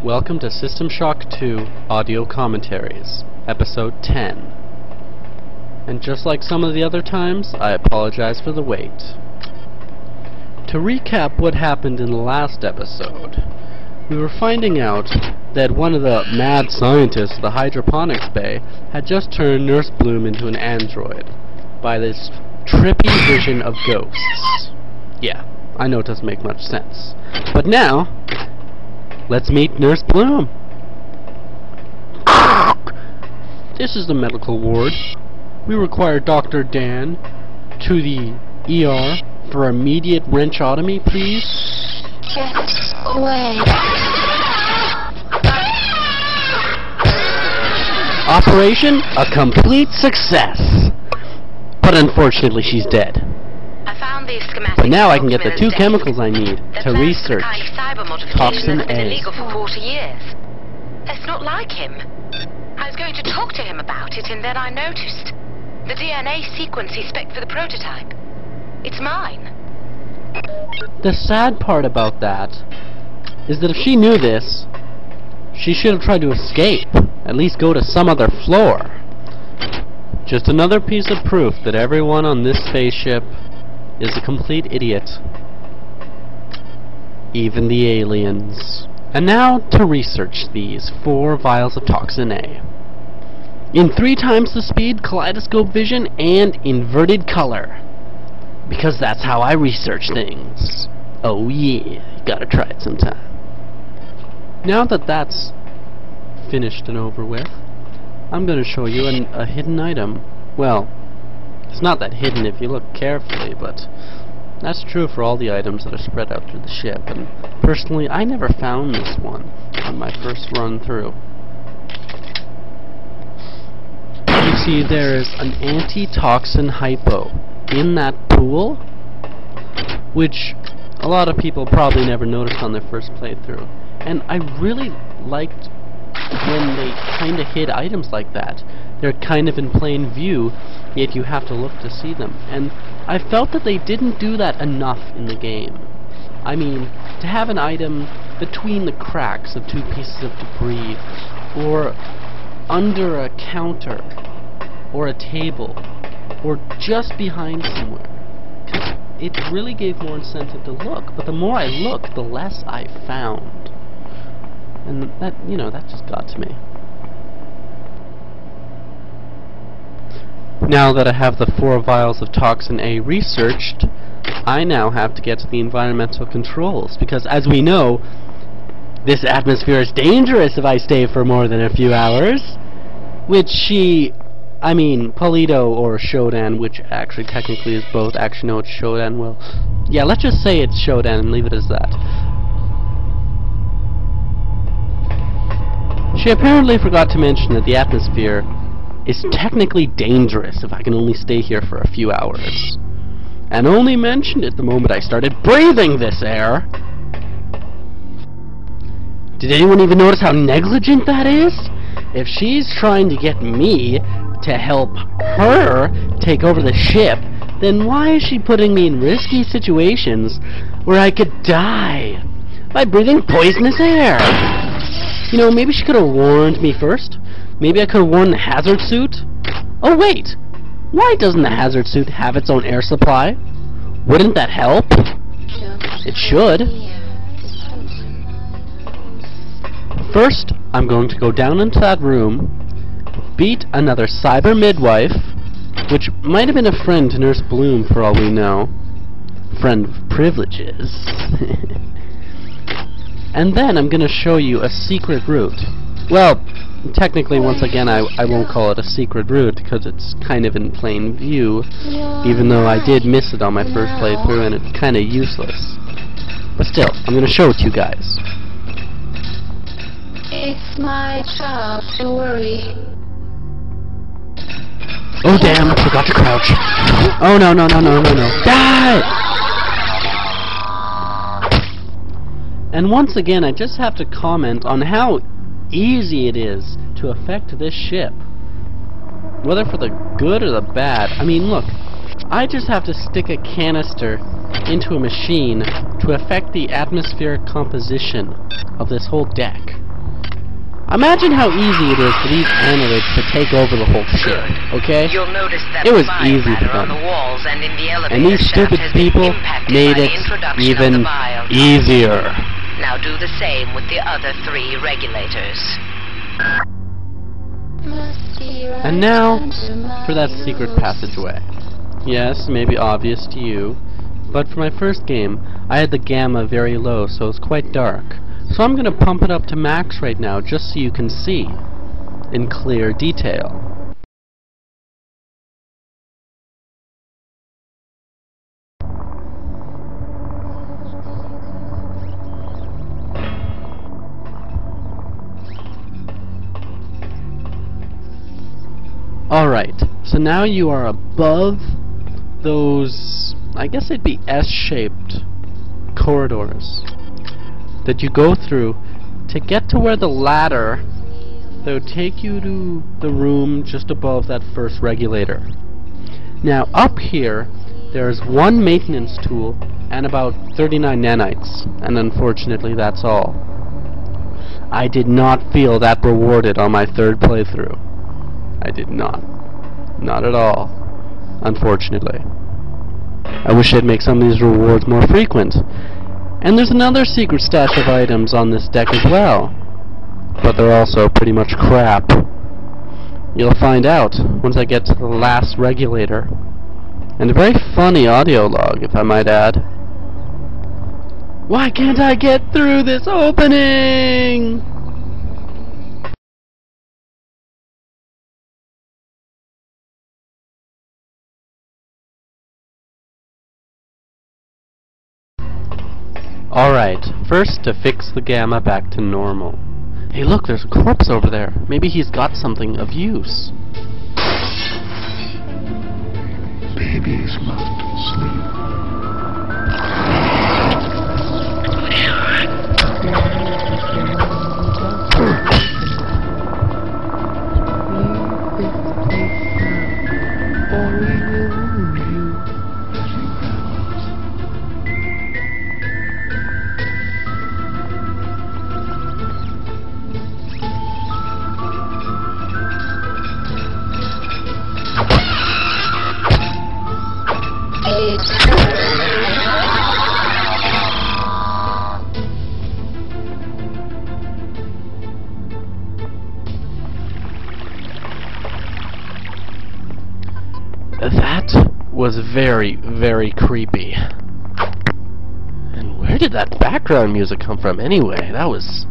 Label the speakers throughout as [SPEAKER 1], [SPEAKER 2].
[SPEAKER 1] Welcome to System Shock 2 Audio Commentaries, Episode 10. And just like some of the other times, I apologize for the wait. To recap what happened in the last episode, we were finding out that one of the mad scientists of the hydroponics bay had just turned Nurse Bloom into an android by this trippy vision of ghosts. Yeah, I know it doesn't make much sense. But now, let's meet Nurse Bloom. This is the medical ward. We require Dr. Dan to the ER for immediate wrenchotomy, please.
[SPEAKER 2] Get away.
[SPEAKER 1] Operation a complete success. But unfortunately she's dead.
[SPEAKER 2] I found these schematics.
[SPEAKER 1] But now I can get the two chemicals I need to research Toxin A.
[SPEAKER 2] Illegal for 40 years. That's not like him. I was going to talk to him about it, and then I noticed the DNA sequence he spec'd for the prototype. It's mine.
[SPEAKER 1] The sad part about that is that if she knew this, she should have tried to escape. At least go to some other floor. Just another piece of proof that everyone on this spaceship is a complete idiot. Even the aliens. And now to research these 4 vials of Toxin A. In 3 times the speed, kaleidoscope vision, and inverted color. Because that's how I research things. Oh yeah, you gotta try it sometime. Now that that's finished and over with, I'm gonna show you a hidden item. Well, it's not that hidden if you look carefully, but that's true for all the items that are spread out through the ship, and personally, I never found this one on my first run through. You see, there is an antitoxin hypo in that pool, which a lot of people probably never noticed on their first playthrough. And I really liked when they kind of hid items like that. They're kind of in plain view, yet you have to look to see them. And I felt that they didn't do that enough in the game. I mean, to have an item between the cracks of 2 pieces of debris, or under a counter, or a table, or just behind somewhere. It really gave more incentive to look, but the more I looked, the less I found. And that, that just got to me. Now that I have the 4 vials of Toxin A researched, I now have to get to the environmental controls, because as we know, this atmosphere is dangerous if I stay for more than a few hours, Polito or Shodan, which actually technically is both. Actually, no, it's Shodan. Well, yeah, let's just say it's Shodan and leave it as that. She apparently forgot to mention that the atmosphere is technically dangerous if I can only stay here for a few hours. And only mentioned it the moment I started breathing this air. Did anyone even notice how negligent that is? If she's trying to get me to help her take over the ship, then why is she putting me in risky situations where I could die by breathing poisonous air? Maybe she could have warned me first. Maybe I could have worn the hazard suit. Oh wait, why doesn't the hazard suit have its own air supply? Wouldn't that help? It should. First, I'm going to go down into that room, beat another cyber midwife, which might have been a friend to Nurse Bloom for all we know. Friend of privileges. And then I'm going to show you a secret route. Well, technically, once again, I won't call it a secret route because it's kind of in plain view, even though I did miss it on my first playthrough and it's kind of useless. But still, I'm going to show it to you guys.
[SPEAKER 2] It's my job to worry.
[SPEAKER 1] Oh damn, I forgot to crouch. Oh no. Die! And once again, I just have to comment on how easy it is to affect this ship. Whether for the good or the bad. I mean, look, I just have to stick a canister into a machine to affect the atmospheric composition of this whole deck. Imagine how easy it is for these annelids to take over the whole ship, okay?
[SPEAKER 2] You'll notice that
[SPEAKER 1] It was
[SPEAKER 2] the
[SPEAKER 1] easy for
[SPEAKER 2] biomatter on
[SPEAKER 1] them.
[SPEAKER 2] the walls and in the elevator
[SPEAKER 1] And these
[SPEAKER 2] shaft
[SPEAKER 1] stupid
[SPEAKER 2] has been
[SPEAKER 1] people
[SPEAKER 2] impacted
[SPEAKER 1] made
[SPEAKER 2] by
[SPEAKER 1] it
[SPEAKER 2] the introduction
[SPEAKER 1] even
[SPEAKER 2] of the biotoxin.
[SPEAKER 1] easier.
[SPEAKER 2] Now do the same with the other 3 regulators.
[SPEAKER 1] And now, for that secret passageway. Yes, maybe obvious to you, but for my first game, I had the gamma very low, so it's quite dark. So I'm gonna pump it up to max right now, just so you can see in clear detail. Alright, so now you are above those, I guess it'd be S-shaped corridors that you go through to get to where the ladder that would take you to the room just above that first regulator. Now up here, there's 1 maintenance tool and about 39 nanites, and unfortunately that's all. I did not feel that rewarded on my 3rd playthrough. I did not. Not at all. Unfortunately. I wish they'd make some of these rewards more frequent. And there's another secret stash of items on this deck as well. But they're also pretty much crap. You'll find out once I get to the last regulator. And a very funny audio log, if I might add. Why can't I get through this opening? Alright, first to fix the gamma back to normal. Hey look, there's a corpse over there. Maybe he's got something of use.
[SPEAKER 3] Babies must sleep.
[SPEAKER 1] That was very, very creepy. And where did that background music come from anyway? That was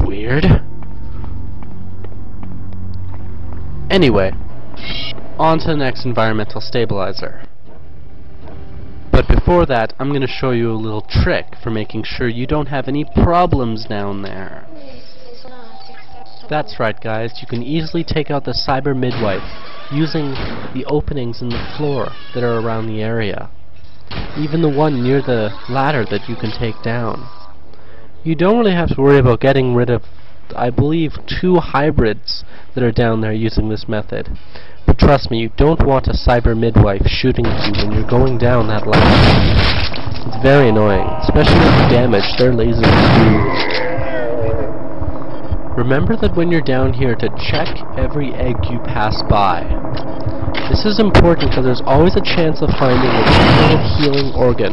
[SPEAKER 1] weird. Anyway, on to the next environmental stabilizer. But before that, I'm going to show you a little trick for making sure you don't have any problems down there. That's right, guys, you can easily take out the cyber midwife using the openings in the floor that are around the area. Even the one near the ladder that you can take down. You don't really have to worry about getting rid of, I believe, 2 hybrids that are down there using this method. But trust me, you don't want a cyber midwife shooting at you when you're going down that ladder. It's very annoying, especially with the damage their lasers do. Remember that when you're down here to check every egg you pass by. This is important because there's always a chance of finding a child healing organ.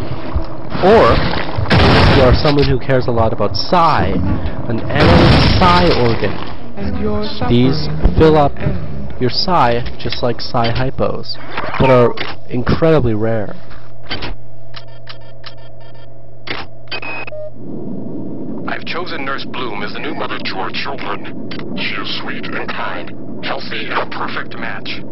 [SPEAKER 1] Or, if you are someone who cares a lot about psi, an analyst psi organ. These fill up your psi just like psi hypos, but are incredibly rare.
[SPEAKER 4] I've chosen Nurse Bloom as the new mother to our children. She is sweet and kind, healthy and a perfect match.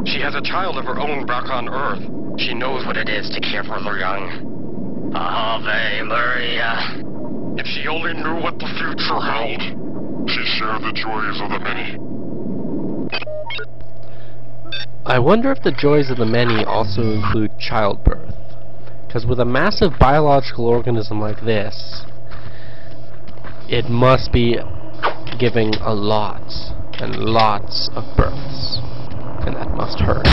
[SPEAKER 4] She has a child of her own back on Earth. She knows what it is to care for the young. Ave Maria. If she only knew what the future held. She shared the joys of the many.
[SPEAKER 1] I wonder if the joys of the many also include childbirth. Because with a massive biological organism like this, it must be giving a lot and lots of births. And that must hurt.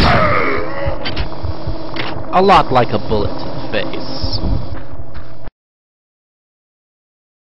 [SPEAKER 1] A lot like a bullet to the face.